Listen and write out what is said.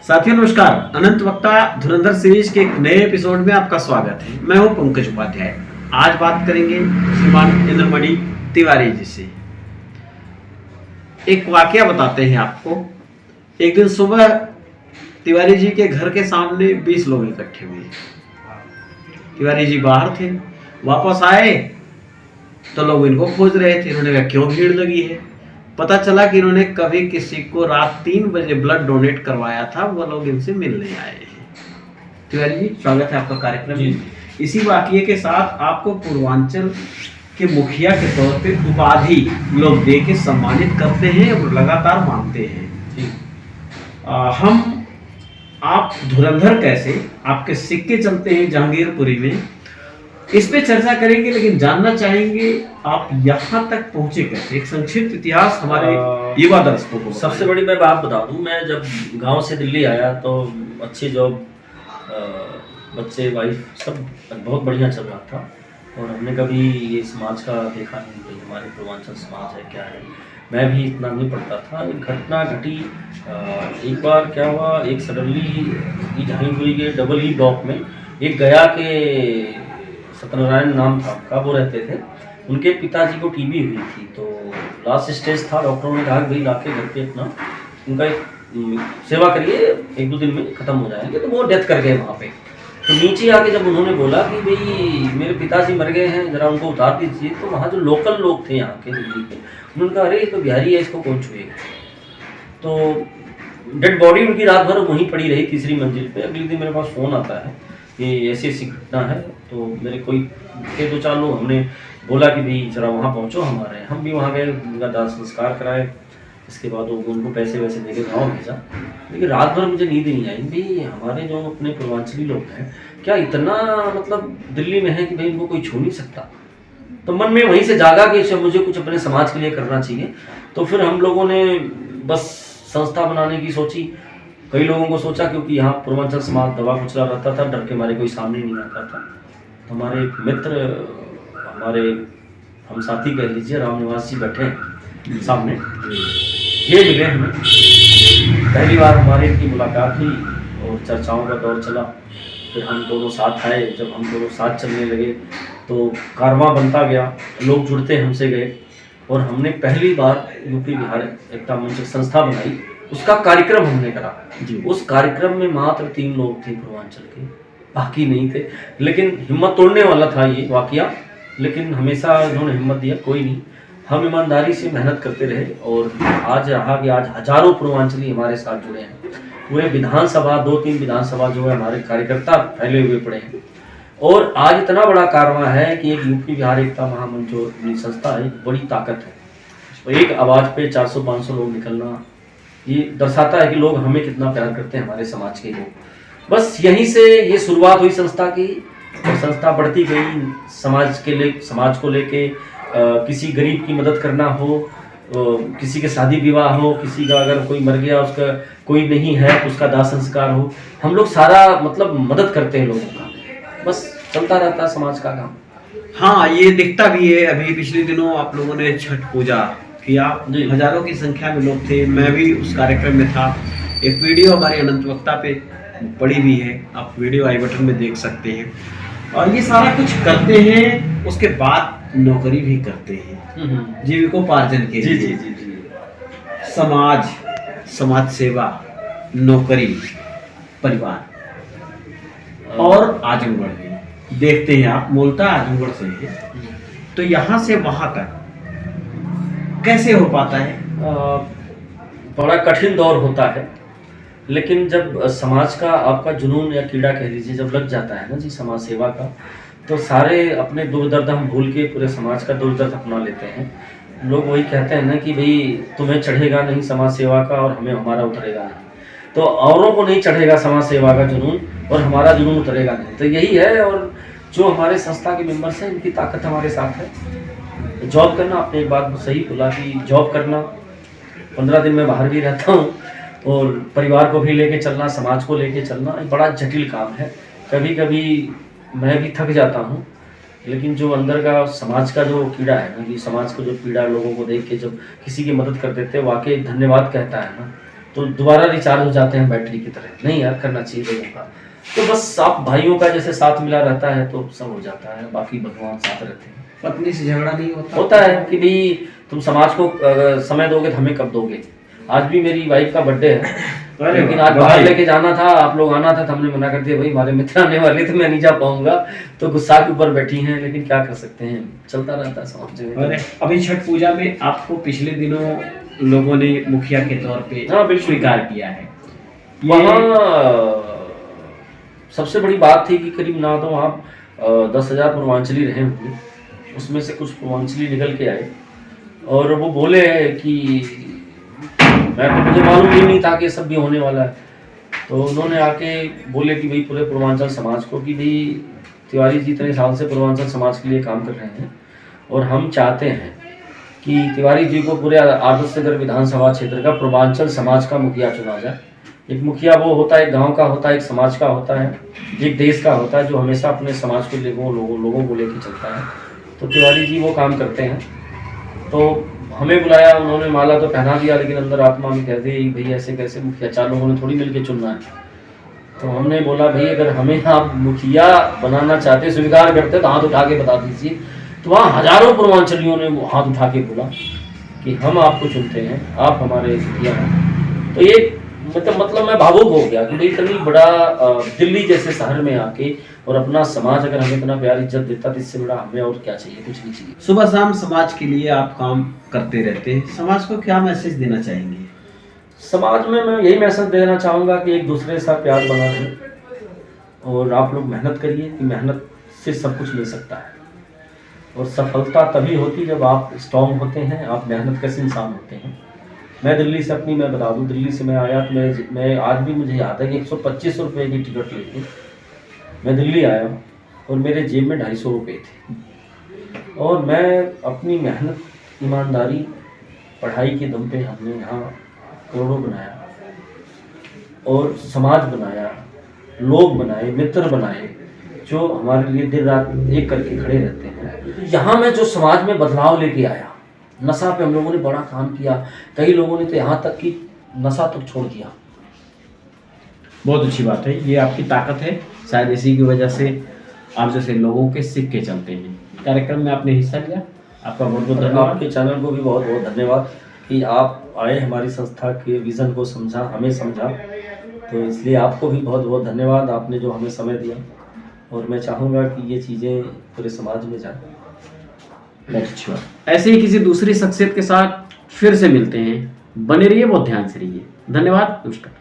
साथियों नमस्कार। अनंत वक्ता धुरंधर सीरीज के एक नए एपिसोड में आपका स्वागत है। मैं हूं पंकज उपाध्याय। आज बात करेंगे श्रीमान इंद्रमणि तिवारी जी से। एक वाकया बताते हैं आपको। एक दिन सुबह तिवारी जी के घर के सामने 20 लोग इकट्ठे हुए। तिवारी जी बाहर थे, वापस आए तो लोग इनको खोज रहे थे। इन्होंने कहा क्यों भीड़ लगी है। पता चला कि इन्होंने कभी किसी को रात 3 बजे ब्लड डोनेट करवाया था, वो लोग इनसे मिलने आए हैं। तिवारी जी स्वागत है आपका कार्यक्रम में। इसी वाकये के साथ आपको पूर्वांचल के मुखिया के तौर पे उपाधि लोग दे के सम्मानित करते हैं और लगातार मानते हैं। आप धुरंधर कैसे, आपके सिक्के चलते हैं जहांगीरपुरी में, इस पे चर्चा करेंगे, लेकिन जानना चाहेंगे आप यहाँ तक पहुंचे कैसे। एक संक्षिप्त इतिहास हमारे युवा दर्शकों को। सबसे बड़ी मैं बात बता दूं, मैं जब गांव से दिल्ली आया तो अच्छी जॉब, बच्चे, वाइफ सब बहुत बढ़िया चल रहा था और हमने कभी ये समाज का देखा नहीं कि हमारे पूर्वांचल समाज है क्या है। मैं भी इतना नहीं पढ़ता था। एक घटना घटी, एक बार क्या हुआ, एक सडनली जहांगीरपुरी के डबल ई ब्लॉक में एक गया के सत्यनारायण नाम था उनका, वो रहते थे। उनके पिताजी को टीबी हुई थी तो लास्ट स्टेज था। डॉक्टरों ने कहा भाई लाके घर पे अपना उनका सेवा करिए, 1-2 दिन में ख़त्म हो जाएंगे। तो वो डेथ कर गए वहाँ पे। तो नीचे आके जब उन्होंने बोला कि भाई मेरे पिताजी मर गए हैं, ज़रा उनको उतार दीजिए, तो वहाँ जो लोकल लोग थे यहाँ के दिल्ली के, उन्होंने कहा अरे ये तो बिहारी है, इसको कौन छुएगा। तो डेड बॉडी उनकी रात भर वहीं पड़ी रही 3री मंजिल पे। अगले दिन मेरे पास फ़ोन आता है कि ऐसी ऐसी घटना है। तो मेरे कोई थे 2-4 लोग, हमने बोला कि भाई जरा वहाँ पहुँचो हमारे। हम भी वहाँ गए, उनका दाह संस्कार कराए। इसके बाद वो उनको पैसे वैसे दे के गाँव भेजा। लेकिन रात भर मुझे नींद नहीं आई। भाई हमारे जो अपने पूर्वांचली लोग हैं क्या इतना मतलब दिल्ली में है कि भाई इनको कोई छू नहीं सकता। तो मन में वहीं से जागा कि मुझे कुछ अपने समाज के लिए करना चाहिए। तो फिर हम लोगों ने बस संस्था बनाने की सोची। कई लोगों को सोचा क्योंकि यहाँ पूर्वांचल समाज दबा कुचला रहता था, डर के मारे कोई सामने नहीं आता था। तो हमारे एक मित्र, हमारे हम साथी कह लीजिए, रामनिवास जी बैठे हैं सामने, ये मिले हमें। पहली बार हमारी इनकी मुलाकात हुई और चर्चाओं का दौर चला। फिर हम दोनों साथ आए। जब हम दोनों साथ चलने लगे तो कारवां बनता गया, लोग जुड़ते हमसे गए और हमने पहली बार यूपी बिहार एकता मंच संस्था बनाई। उसका कार्यक्रम हमने करा। उस कार्यक्रम में मात्र 3 लोग थे पूर्वांचल के, बाकी नहीं थे। लेकिन हिम्मत तोड़ने वाला था ये वाकया, लेकिन हमेशा उन्होंने हिम्मत दिया, कोई नहीं। हम ईमानदारी से मेहनत करते रहे और आज रहा कि आज हजारों पूर्वांचली हमारे साथ जुड़े हैं। पूरे विधानसभा, 2-3 विधानसभा जो है हमारे कार्यकर्ता फैले हुए पड़े हैं। और आज इतना बड़ा कारवां है कि एक यूपी बिहार एकता महामंच जो संस्था है, बड़ी ताकत है। और एक आवाज़ पे 400-500 लोग निकलना, ये दर्शाता है कि लोग हमें कितना प्यार करते हैं, हमारे समाज के लोग। बस यहीं से ये शुरुआत हुई संस्था की और संस्था बढ़ती गई। समाज के लिए, समाज को लेके किसी गरीब की मदद करना हो, किसी के शादी विवाह हो, किसी का अगर कोई मर गया, उसका कोई नहीं है तो उसका दाह संस्कार हो, हम लोग सारा मतलब मदद करते हैं लोगों का। बस चलता रहता है समाज का काम। हाँ, ये दिखता भी है। अभी पिछले दिनों आप लोगों ने छठ पूजा किया, हजारों की संख्या में लोग थे। मैं भी उस कार्यक्रम में था। एक वीडियो हमारे अनंत वक्ता पे पड़ी भी है, आप वीडियो आई बटन में देख सकते हैं। और ये सारा कुछ करते हैं, उसके बाद नौकरी भी करते हैं जीविकोपार्जन के लिए। जी। समाज सेवा, नौकरी, परिवार और आजमगढ़ भी देखते हैं आप। मूलतः आजमगढ़ से है, तो यहाँ से वहाँ तक कैसे हो पाता है? बड़ा कठिन दौर होता है, लेकिन जब समाज का आपका जुनून या कीड़ा कह लीजिए जब लग जाता है ना जी समाज सेवा का, तो सारे अपने दुख दर्द हम भूल के पूरे समाज का दुख दर्द अपना लेते हैं। लोग वही कहते हैं ना कि भाई तुम्हें चढ़ेगा नहीं समाज सेवा का और हमें हमारा उतरेगा नहीं। तो औरों को नहीं चढ़ेगा समाज सेवा का जुनून और हमारा जुनून उतरेगा नहीं। तो यही है। और जो हमारे संस्था के मेंबर्स हैं, इनकी ताकत हमारे साथ है। जॉब करना, आपने एक बात सही बोला कि जॉब करना, 15 दिन में बाहर भी रहता हूँ और परिवार को भी लेके चलना, समाज को लेके चलना एक बड़ा जटिल काम है। कभी कभी मैं भी थक जाता हूँ, लेकिन जो अंदर का समाज का जो कीड़ा है ना, कि समाज को जो पीड़ा लोगों को देख के जब किसी की मदद कर देते हैं, वाकई धन्यवाद कहता है ना। तो दोबारा रिचार्ज हो जाते हैं बैटरी की तरह। नहीं यार, करना चाहिए लोगों का। तो बस आप भाइयों का जैसे साथ मिला रहता है तो सब हो जाता है, बाकी भगवान साथ रहते हैं। पत्नी से झगड़ा नहीं होता? होता है कि भाई तुम समाज को समय दोगे तो हमें कब दोगे। आज भी मेरी वाइफ का बर्थडे है, लेकिन आज बाहर लेके जाना था, आप लोग आना था, तो हमने मना कर दिया, भाई हमारे मित्र आने वाले थे, मैं नहीं जा पाऊंगा। तो गुस्सा के ऊपर बैठी हैं, लेकिन क्या कर सकते हैं, चलता रहता है समाज में। अरे अभी छठ पूजा में आपको पिछले दिनों लोगों ने मुखिया के तौर पे बिल्कुल स्वीकार किया है। वहाँ सबसे बड़ी बात थी कि करीब ना तो वहाँ 10,000 पूर्वांचली रहे होंगे, उसमें से कुछ पूर्वांचली निकल के आए और वो बोले कि मुझे मालूम ही नहीं था कि सब भी होने वाला है। तो उन्होंने आके बोले कि भाई पूरे पूर्वांचल समाज को कि भाई तिवारी जी इतने साल से पूर्वांचल समाज के लिए काम कर रहे हैं और हम चाहते हैं कि तिवारी जी को पूरे आदर्श नगर विधानसभा क्षेत्र का पूर्वांचल समाज का मुखिया चुना जाए। एक मुखिया वो होता है, एक गांव का होता है, एक समाज का होता है, एक देश का होता है, जो हमेशा अपने समाज को लोगों को लेकर चलता है। तो तिवारी जी वो काम करते हैं। तो हमें बुलाया, उन्होंने माला तो पहना दिया, लेकिन अंदर आत्मा में कह दी भाई ऐसे कैसे मुखिया, 4 लोगों ने थोड़ी मिलके चुनना है। तो हमने बोला भाई अगर हमें आप मुखिया बनाना चाहते, स्वीकार करते तो हाथ उठा के बता दीजिए। तो वहाँ हजारों पूर्वांचलियों ने हाथ उठा के बोला कि हम आपको चुनते हैं, आप हमारे मुखिया हैं। तो ये मतलब मैं भावुक हो गया क्योंकि इतनी बड़ा दिल्ली जैसे शहर में आके और अपना समाज अगर हमें इतना प्यार इज्जत देता तो इससे बड़ा हमें और क्या चाहिए, कुछ नहीं चाहिए। सुबह शाम समाज के लिए आप काम करते रहते हैं, समाज को क्या मैसेज देना चाहेंगे? समाज में मैं यही मैसेज देना चाहूँगा कि एक दूसरे से प्यार बना रहे और आप लोग मेहनत करिए कि मेहनत से सब कुछ मिल सकता है और सफलता तभी होती जब आप स्ट्रॉन्ग होते हैं, आप मेहनत कश इंसान होते हैं। मैं दिल्ली से मैं बता दूं, दिल्ली से मैं आया तो मैं आज भी मुझे याद है कि 125 रुपये की टिकट लेके मैं दिल्ली आया और मेरे जेब में 250 रुपये थे और मैं अपनी मेहनत, ईमानदारी, पढ़ाई के दम पे हमने यहाँ करोड़ों बनाया और समाज बनाया, लोग बनाए, मित्र बनाए जो हमारे लिए दिन रात एक करके खड़े रहते हैं। यहाँ मैं जो समाज में बदलाव लेके आया, नशा पे हम लोगों ने बड़ा काम किया, कई लोगों ने तो यहाँ तक कि नशा तक छोड़ दिया। बहुत अच्छी बात है, ये आपकी ताकत है, शायद इसी की वजह से आप जैसे लोगों के सीख के चलते हैं। कार्यक्रम में आपने हिस्सा लिया, आपका बहुत बहुत धन्यवाद। आपके चैनल को भी बहुत बहुत धन्यवाद कि आप आए, हमारी संस्था के विज़न को समझा, हमें समझा, तो इसलिए आपको भी बहुत बहुत धन्यवाद, आपने जो हमें समय दिया। और मैं चाहूँगा कि ये चीज़ें पूरे समाज में जाए। बहुत अच्छी बात। ऐसे ही किसी दूसरी शख्सियत के साथ फिर से मिलते हैं, बने रहिए, बहुत ध्यान से रहिए। धन्यवाद, नमस्कार।